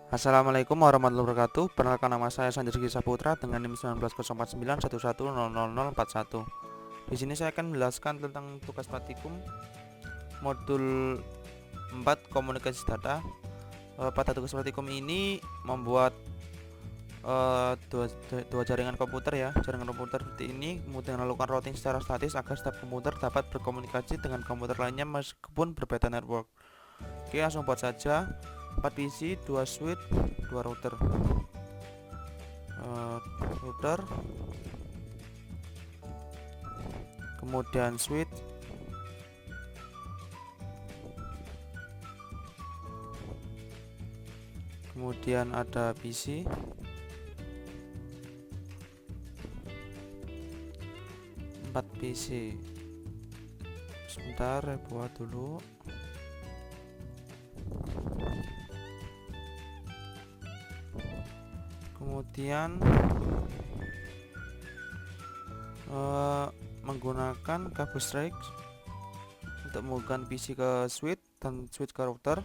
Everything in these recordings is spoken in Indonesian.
Assalamualaikum warahmatullahi wabarakatuh. Perkenalkan, nama saya Sanjay Sigi Saputra dengan NIM 190911000041. Di sini saya akan menjelaskan tentang tugas praktikum modul 4 komunikasi data. Pada tugas praktikum ini membuat dua jaringan komputer ya, jaringan komputer seperti ini, kemudian melakukan routing secara statis agar setiap komputer dapat berkomunikasi dengan komputer lainnya meskipun berbeda network. Oke, langsung buat saja. 4 PC, 2 switch, 2 router. Router, kemudian switch, kemudian ada PC, 4 PC. Sebentar, saya buat dulu. Kemudian menggunakan kabel strike untuk menghubungkan PC ke switch dan switch ke router.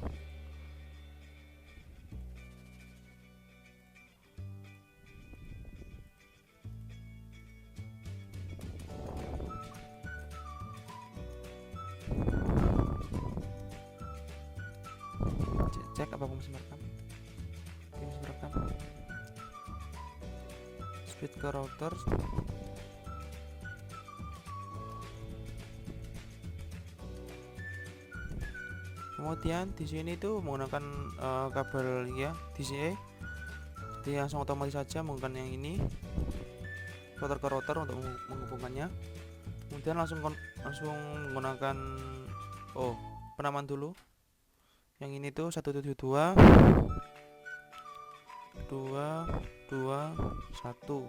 Cek apa masih merekam. Oke, masih merekam. Switch ke router. Kemudian di sini tuh menggunakan kabel ya DCA, jadi langsung otomatis saja menggunakan yang ini, router ke router untuk menghubungkannya. Kemudian langsung menggunakan penamaan dulu. Yang ini tuh 172 221.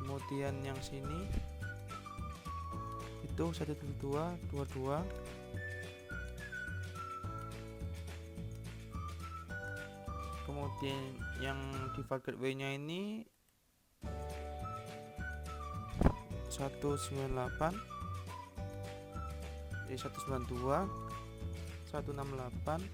Kemudian yang sini itu 172 22. Kemudian yang di paket W nya ini 198, 192 168 11.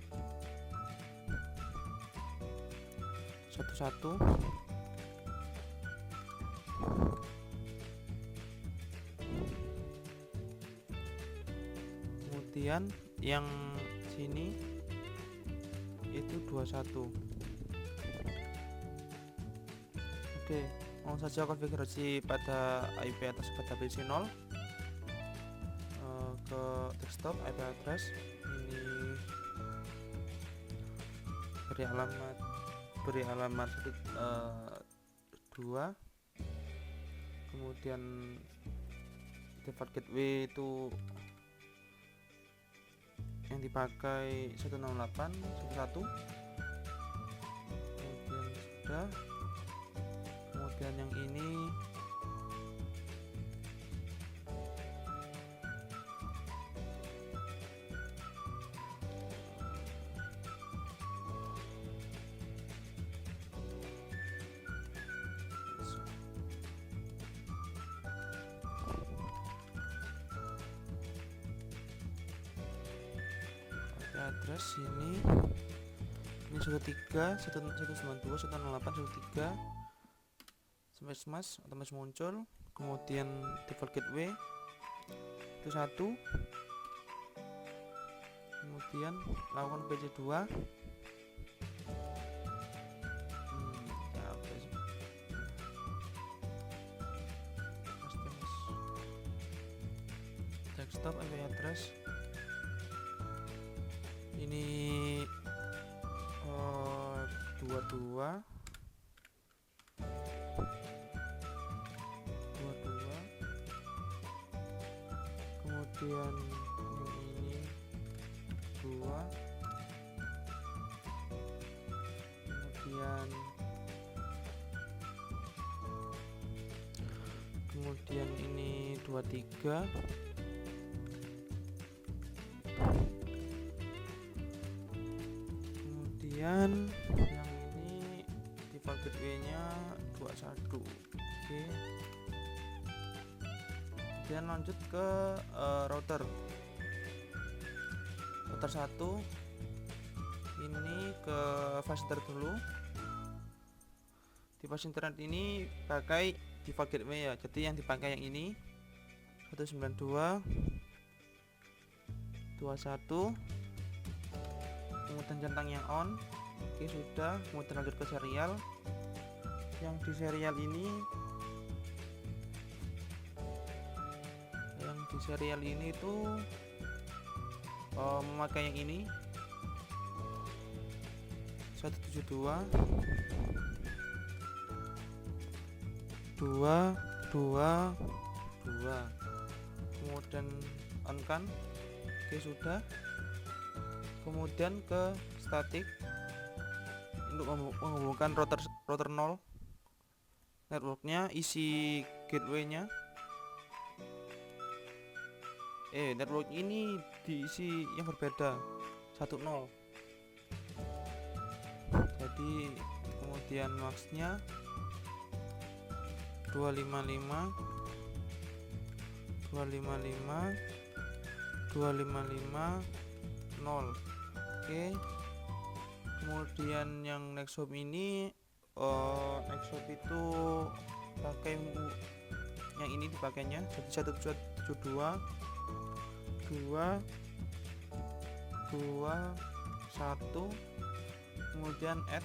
Kemudian yang sini itu 21. Oke, langsung saja konfigurasi pada IP atas pada PC 0 ke desktop. IP address ini beri alamat 2. Kemudian default gateway itu yang dipakai 168.1.1. kemudian sudah. Kemudian yang ini address ini 13 192 108 13 smash otomatis muncul. Kemudian default gateway itu 1. Kemudian lakukan PC2. Desktop IP address ini 22 kemudian yang ini 2. kemudian ini 23. kemudian yang ini default gateway nya 21. Oke, Kemudian lanjut ke router 1 ini ke fast internet dulu. Di fast internet ini pakai default gateway ya, jadi yang dipakai yang ini 192.21, kemudian centang yang on. Oke, sudah. Kemudian lanjut ke serial. Yang di serial ini itu memakai yang ini 172.222, kemudian on kan. Oke, sudah. Kemudian ke static untuk menghubungkan router 0 networknya, isi gateway-nya. Network ini diisi yang berbeda 10. Jadi kemudian maxnya 255 0. Oke. Kemudian yang next hop ini next hop itu pakai yang ini dipakainya, jadi 172.221, kemudian add,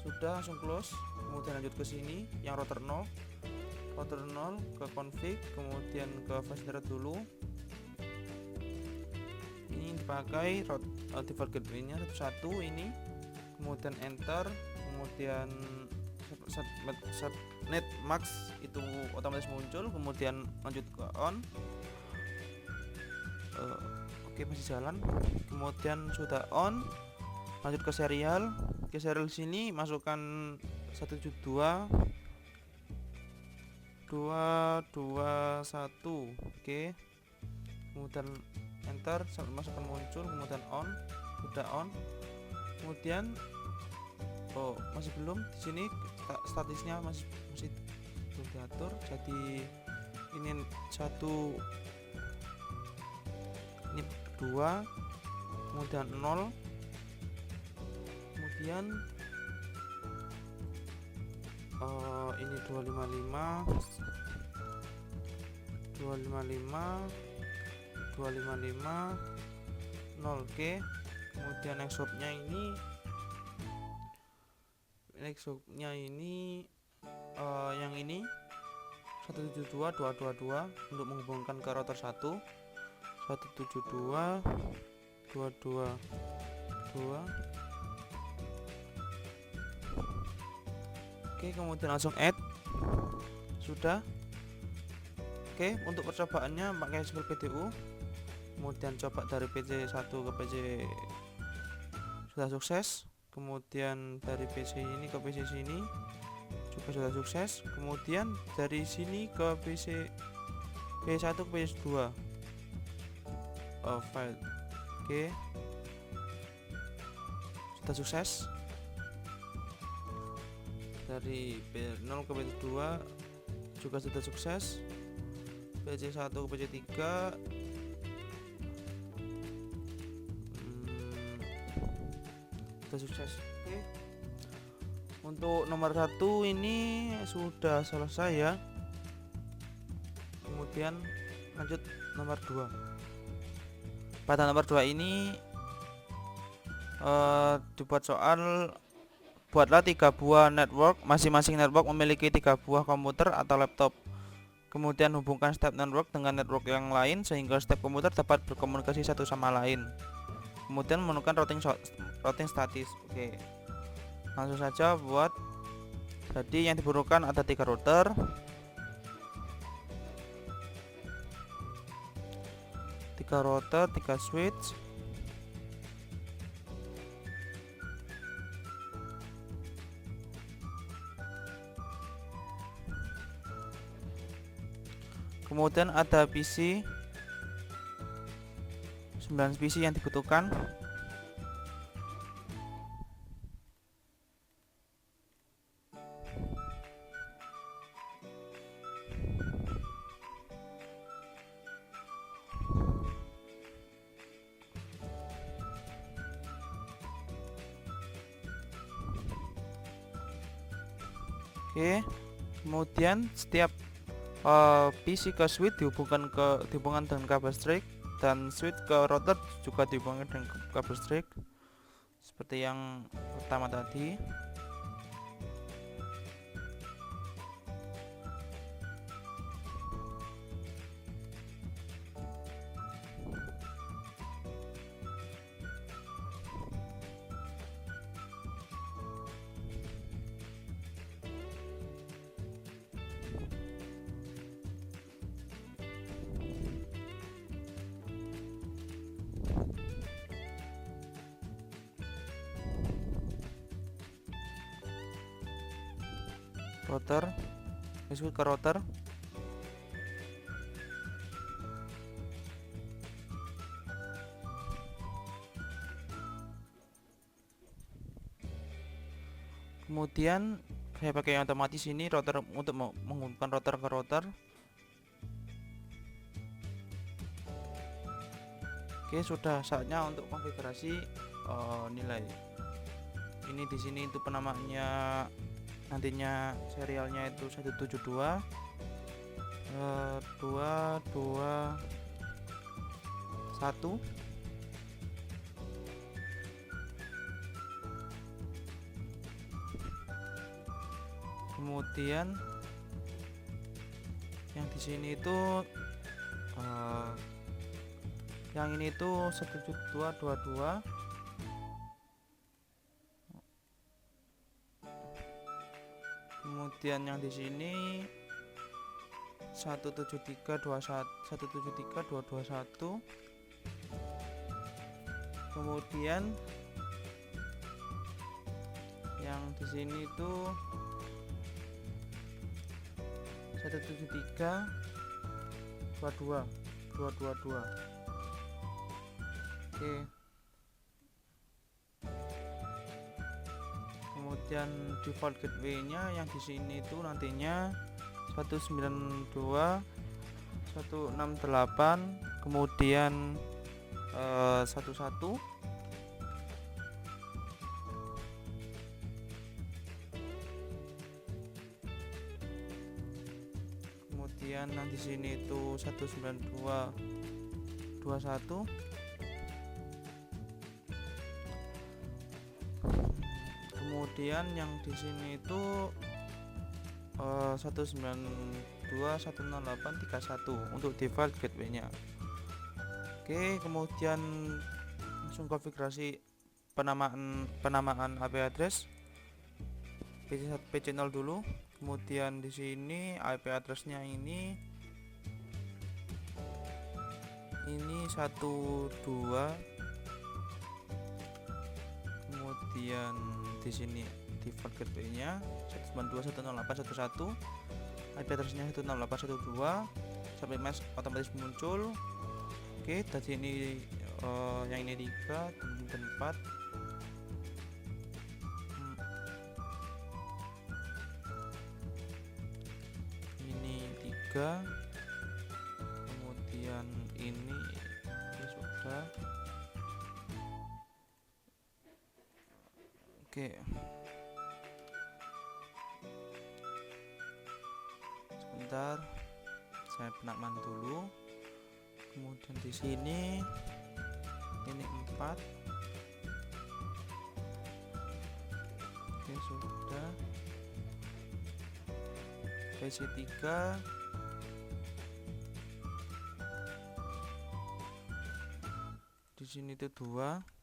sudah, langsung close. Kemudian lanjut ke sini yang router 0 ke config, kemudian ke fast internet dulu. Ini dipakai default gateway-nya 1 ini, kemudian enter, kemudian subnet max itu otomatis muncul, kemudian lanjut ke on. Oke, masih jalan. Kemudian sudah on, lanjut ke serial. Ke serial sini masukkan 172.221. Oke, kemudian enter, masukkan muncul, kemudian on, sudah on. Kemudian masih belum, di sini statusnya masih belum diatur, jadi ini 2, kemudian 0, kemudian ini 255 0. Oke, kemudian next hop-nya ini yang ini 172.222 untuk menghubungkan ke router 1. 172.222. Oke, kemudian langsung add, sudah. Oke, untuk percobaannya pakai Simple PDU, kemudian coba dari PC 1 ke PC sudah sukses, kemudian dari PC ini ke PC sini juga sudah sukses, kemudian dari sini ke PC P1 ke PS2 file. Oke, sudah sukses. Dari P0 ke PC2 juga sudah sukses, PC1 ke PC3 sudah sukses. Oke, untuk nomor 1 ini sudah selesai ya. Kemudian lanjut nomor 2. Pada nomor 2 ini dibuat soal, buatlah 3 buah network, masing-masing network memiliki 3 buah komputer atau laptop. Kemudian hubungkan step network dengan network yang lain sehingga step komputer dapat berkomunikasi satu sama lain. Kemudian menemukan routing statis. Oke, langsung saja buat. Jadi yang diperlukan ada 3 router, 3 switch, kemudian ada PC, 9 PC yang dibutuhkan. Oke, kemudian setiap PC ke switch dihubungkan dengan kabel listrik, dan switch ke router juga dihubungkan dengan kabel listrik seperti yang pertama tadi. Router, switch ke router. Kemudian saya pakai yang otomatis ini router untuk menghubungkan router ke router. Oke, sudah saatnya untuk konfigurasi nilai. Ini di sini itu penamaannya nantinya serialnya itu 172 221. Kemudian yang di sini itu yang ini itu 17222. Kemudian yang di sini 173.221. Kemudian yang di sini itu 173.222. Oke. Kemudian default gateway-nya yang di sini itu nantinya 192.168, kemudian 11. Kemudian nanti sini itu 192.21. Kemudian yang di sini itu 192.168.31 untuk default gateway-nya. Oke, kemudian langsung konfigurasi penamaan IP address PC0 dulu. Kemudian di sini IP address-nya ini 12. Kemudian di sini default gateway-nya 192.168.1.1, IP address-nya 168.1.2, sampai mas otomatis muncul. Oke, tadi ini yang ini 3 dan 4. Ini 3. Kemudian ini sudah. Oke. Sebentar, saya penamakan dulu. Kemudian di sini ini 4. Oke, sudah. PC3 di sini itu 2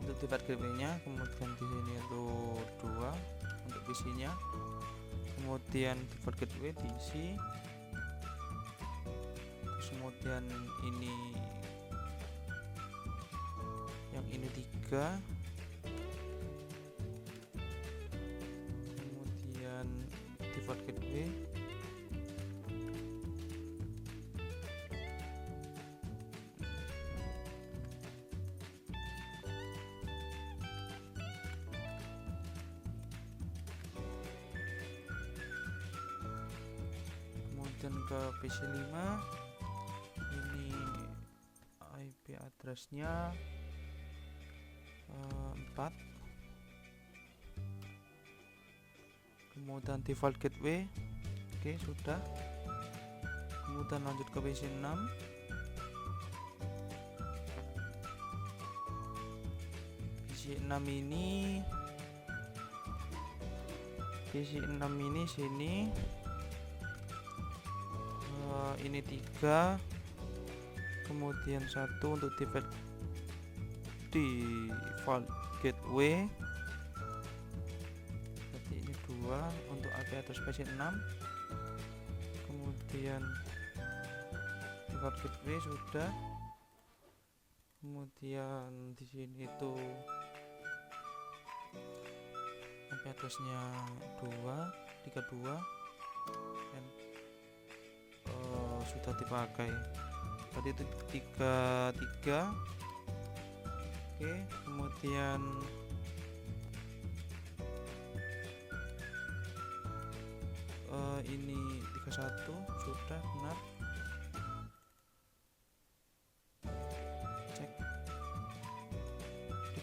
untuk default gateway-nya. Kemudian di sini itu 2 untuk PC-nya. Kemudian default gateway diisi. Terus kemudian ini yang ini 3. Kemudian default gateway. Kemudian ke PC5, ini IP address-nya 4. kemudian default gateway. Oke, sudah. Kemudian lanjut ke PC6. PC6 ini sini ini 3, kemudian 1 untuk default gateway, berarti ini 2 untuk IP address PC6, kemudian default gateway sudah, kemudian di sini itu IP addressnya 32 dan sudah dipakai. Tadi itu 33. Oke, kemudian ini 31 sudah benar. Cek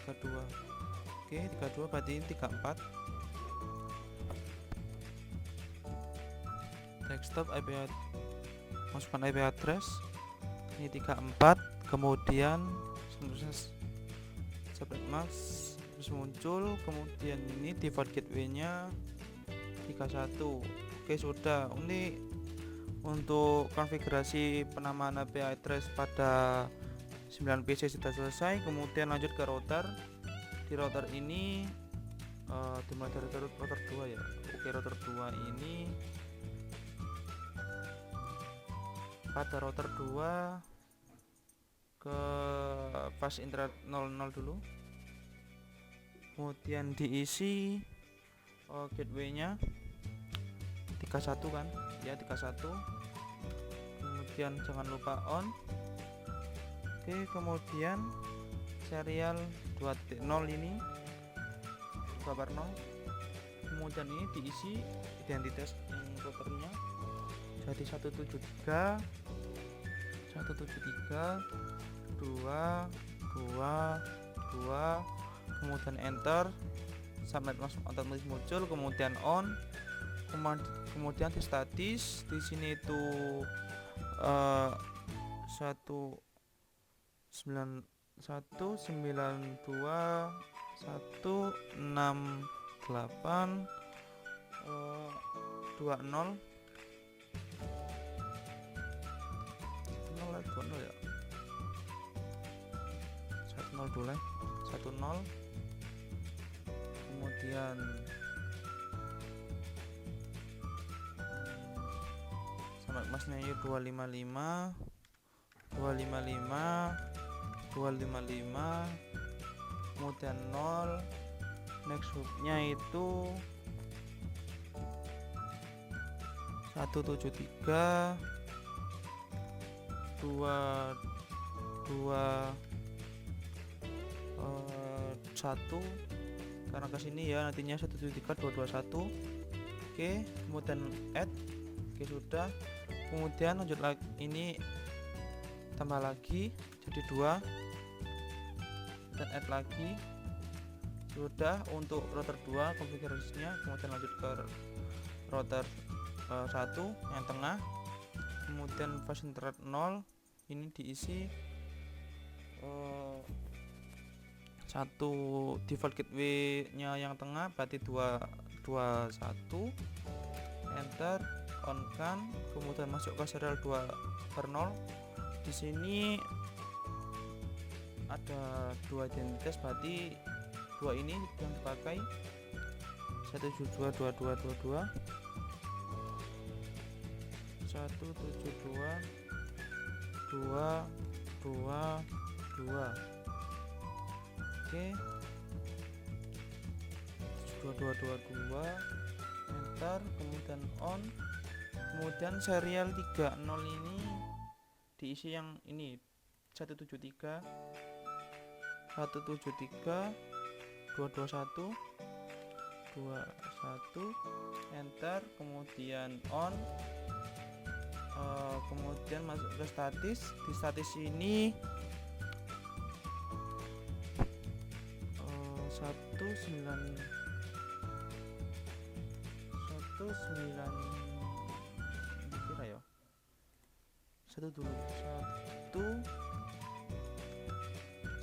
32. Oke, 32 berarti ini 34. Desktop IP, masukkan IP address ini 34, kemudian subnet mask terus muncul, kemudian ini default gateway nya 31. Oke, sudah. Ini untuk konfigurasi penamaan IP address pada 9 PC sudah selesai. Kemudian lanjut ke router. Di router ini dimulai dari router 2 ya. Oke, router 2 ini pada router 2 ke fast internet 00 dulu, kemudian diisi gateway nya 31 kan ya, 31, kemudian jangan lupa on. Oke, kemudian serial 2.0 ini kabar 0, kemudian ini diisi identitas yang routernya jadi 173 2, kemudian enter, subnet masuk otomatis muncul, kemudian on, kemudian di statis di sini itu 192.168.20 ya, 10 dulu 10, kemudian sama masnya itu 255, kemudian 0, next hubnya itu 173 1 karena kesini ya nantinya 173.221. Oke, kemudian add. Oke, sudah. Kemudian lanjut lagi, ini tambah lagi jadi 2 dan add lagi. Sudah untuk router 2 konfigurasinya. Kemudian lanjut ke router 1 yang tengah, kemudian fast internet 0 ini diisi 1 default gateway nya yang tengah berarti 221, enter, on kan, kemudian masuk ke serial 2/0. Di sini ada 2 identitas berarti 2 ini yang dipakai 172.2222 172.222. Oke, 2222, enter, kemudian on, kemudian serial 30 ini diisi yang ini 173 221, enter, kemudian on, kemudian masuk ke statis. Di statis ini 192.168.20 9 kira ya. Satu dulu.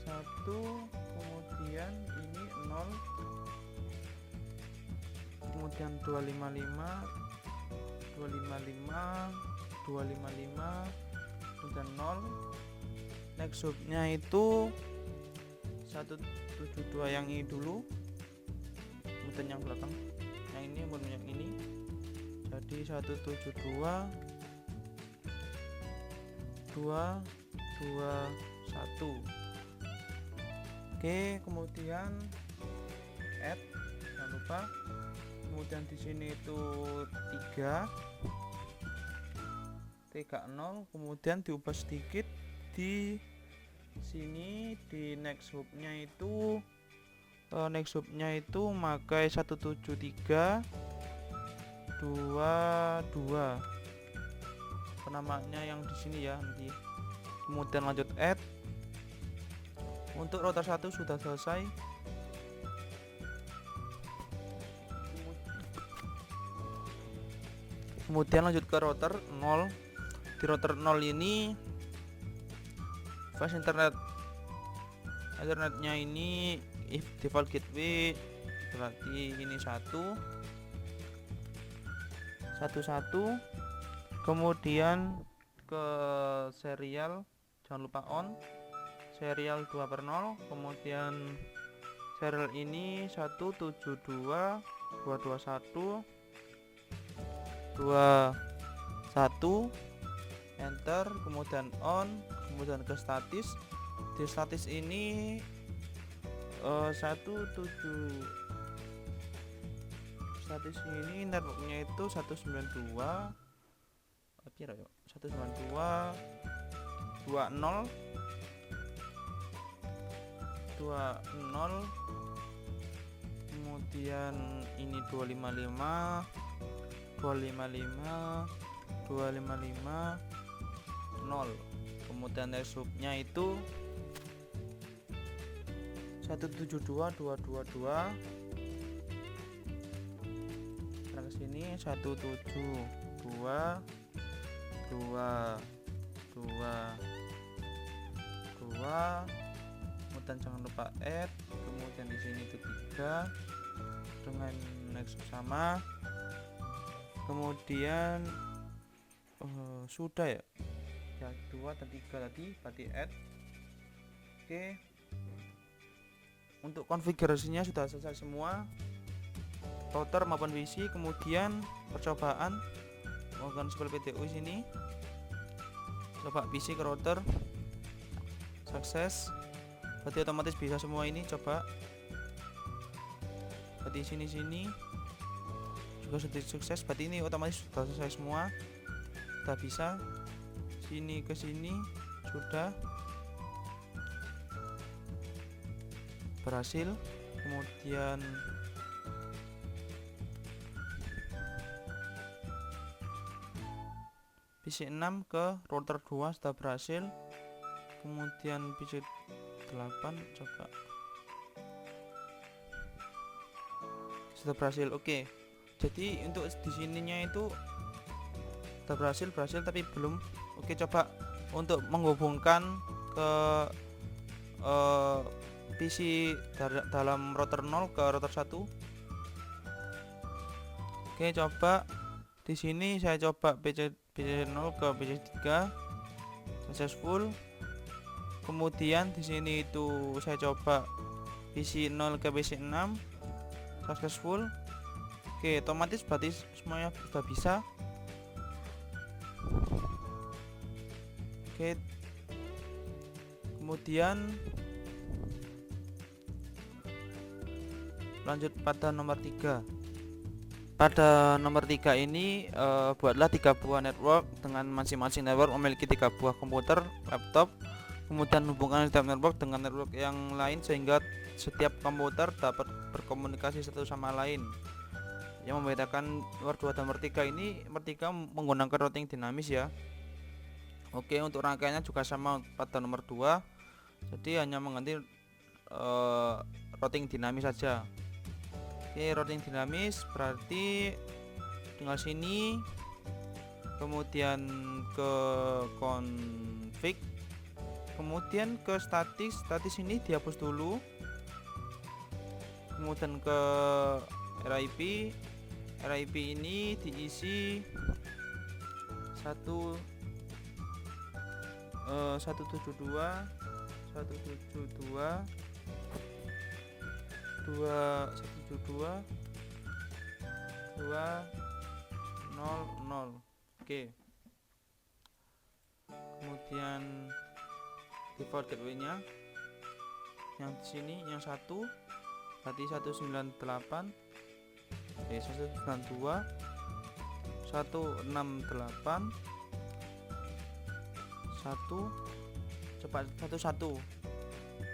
Satu, kemudian ini 0, kemudian 255, 255, kemudian 0. Next hubnya itu 172 yang ini dulu, kemudian yang belakang yang ini, kemudian yang ini, jadi 172 2 2 1. Oke, kemudian add, jangan lupa. Kemudian di sini itu 3 0, kemudian diubah sedikit di sini. Di next hubnya itu pakai 173 22 penamanya yang di sini ya nanti. Kemudian lanjut add. Untuk router 1 sudah selesai. Kemudian lanjut ke router 0. Di router 0 ini fast internetnya ini if default gateway, berarti ini 1 1 kemudian ke serial jangan lupa on, serial 2/0, kemudian serial ini 172 221 21, enter, kemudian on, kemudian ke statis. Di statis ini 17 statis ini networknya itu 192 kira ya 192 20 kemudian ini 255 0. Kemudian subnya itu 172 222, sekarang kesini 172 222, kemudian jangan lupa add, kemudian di sini itu 3 dengan next sama, kemudian sudah ya 2 dan 3 tadi, berarti add. Oke, untuk konfigurasinya sudah selesai semua, router maupun WiFi. Kemudian percobaan menggunakan seperti PTU sini, coba PC ke router, sukses, berarti otomatis bisa semua ini. Coba berarti sini juga sudah sukses, berarti ini otomatis sudah selesai semua, sudah bisa. Sini ke sini sudah berhasil. Kemudian PC 6 ke router 2 sudah berhasil. Kemudian PC 8 coba sudah berhasil. Oke, jadi untuk di sininya itu sudah berhasil tapi belum. Oke, coba untuk menghubungkan ke PC dalam router 0 ke router 1. Oke, coba di sini saya coba PC 0 ke PC 3 successful. Kemudian di sini itu saya coba PC 0 ke PC 6 successful. Oke, otomatis berarti semuanya sudah bisa. Oke, kemudian lanjut pada nomor 3. Pada nomor 3 ini buatlah 3 buah network, dengan masing-masing network memiliki 3 buah komputer, laptop. Kemudian hubungkan setiap network dengan network yang lain sehingga setiap komputer dapat berkomunikasi satu sama lain. Yang membedakan nomor 2 dan nomor 3 ini, nomor 3 menggunakan routing dinamis ya. Oke, untuk rangkaiannya juga sama pada nomor 2, jadi hanya mengganti routing dinamis saja. Oke, routing dinamis berarti tinggal sini, kemudian ke config, kemudian ke statis ini dihapus dulu, kemudian ke RIP ini diisi 200. Oke. Kemudian default gateway-nya yang di sini yang satu berarti 192 168 11,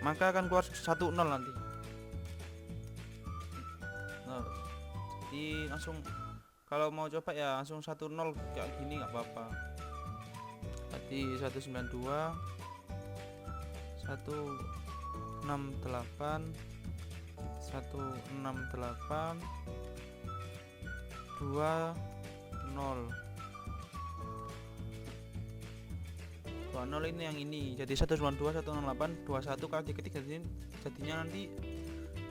maka akan keluar 10 nanti. Nah, jadi langsung kalau mau coba ya langsung 10 kayak gini nggak apa-apa. Berarti 192 168 20 ini yang ini, jadi 192 168 21 kalau diketik jadinya nanti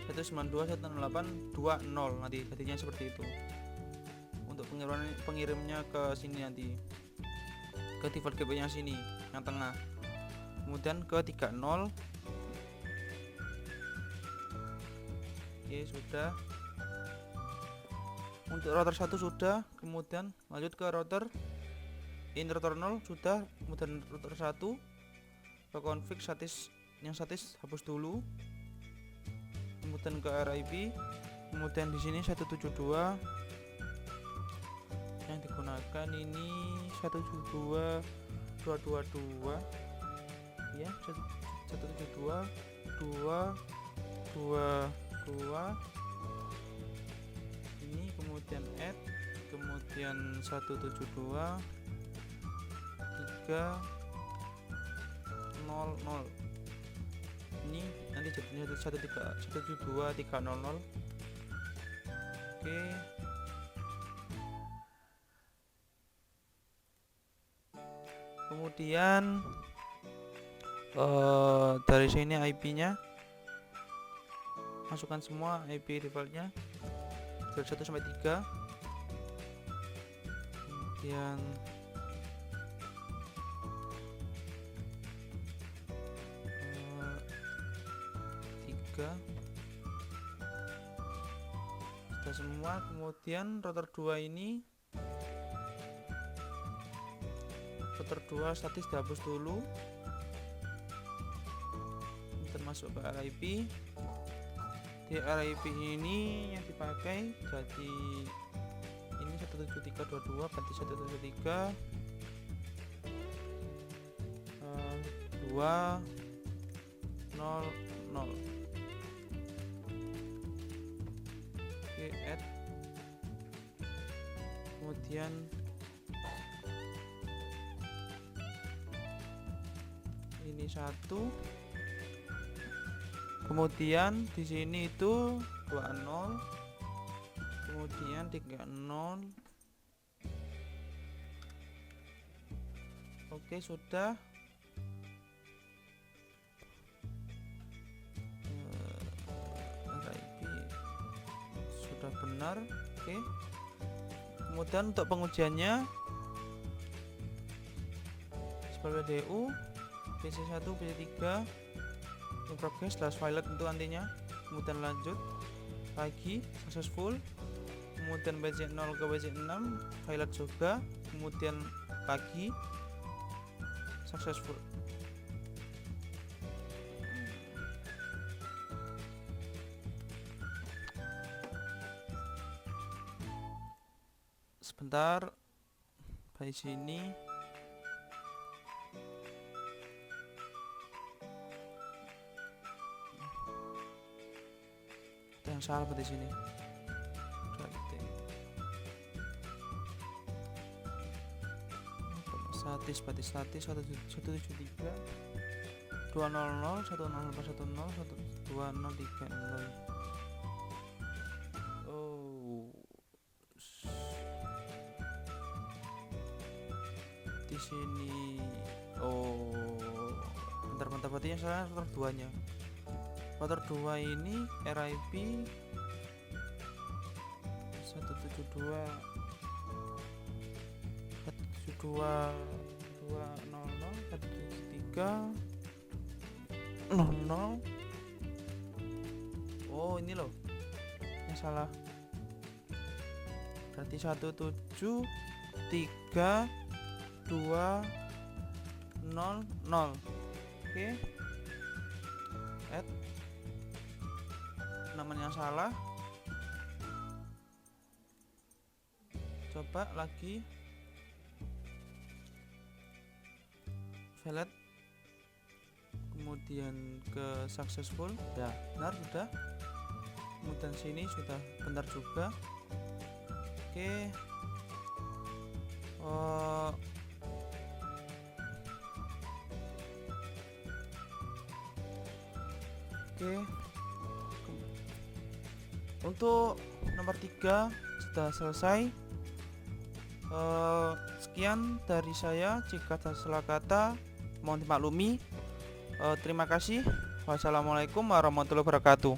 192 168 20 nanti jadinya seperti itu. Untuk pengirimnya ke sini nanti ke default gateway yang sini yang tengah, kemudian ke 30. Oke, sudah. Untuk router 1 sudah, kemudian lanjut ke router 0 sudah, kemudian router 1 ke config yang statis hapus dulu, kemudian ke RIP, kemudian di sini 172 yang digunakan ini 172.222 ya, 172.222 ini, kemudian add, kemudian 172.3.0.0 ini nanti jadinya 172.3.0.0. Oke, kemudian dari sini IP-nya masukkan semua IP defaultnya dari 1 sampai 3, kemudian 3 sudah semua. Kemudian router 2 ini, router 2 statis dihapus dulu, termasuk ke RIP. Di RIP ini yang dipakai jadi ini 173.22 berarti 173 200. Oke, add, kemudian ini 1, kemudian di sini itu 20, kemudian 30. Oke, sudah. RIP sudah benar. Oke, kemudian untuk pengujiannya SPDU PC1 PC3 in progress /pilot untuk nantinya, kemudian lanjut lagi successful, kemudian PC0 ke PC6 pilot juga, kemudian lagi successful. Sebentar, dari sini yang salah di sini. Statis 173 200 10410 12030. Oh, di sini. Oh, bentar berarti yang salah router 2 nya. Router 2 ini RIP 172 172.200.173.00. Oh, ini loh yang salah. Berarti 173.200. Oke. Add namanya salah. Coba lagi. Valid. Kemudian ke successful. Ya, benar sudah. Kemudian sini sudah benar juga. Oke. Oke. Untuk nomor 3 sudah selesai. Sekian dari saya. Jika ada salah kata mohon dimaklumi. Terima kasih. Wassalamualaikum warahmatullahi wabarakatuh.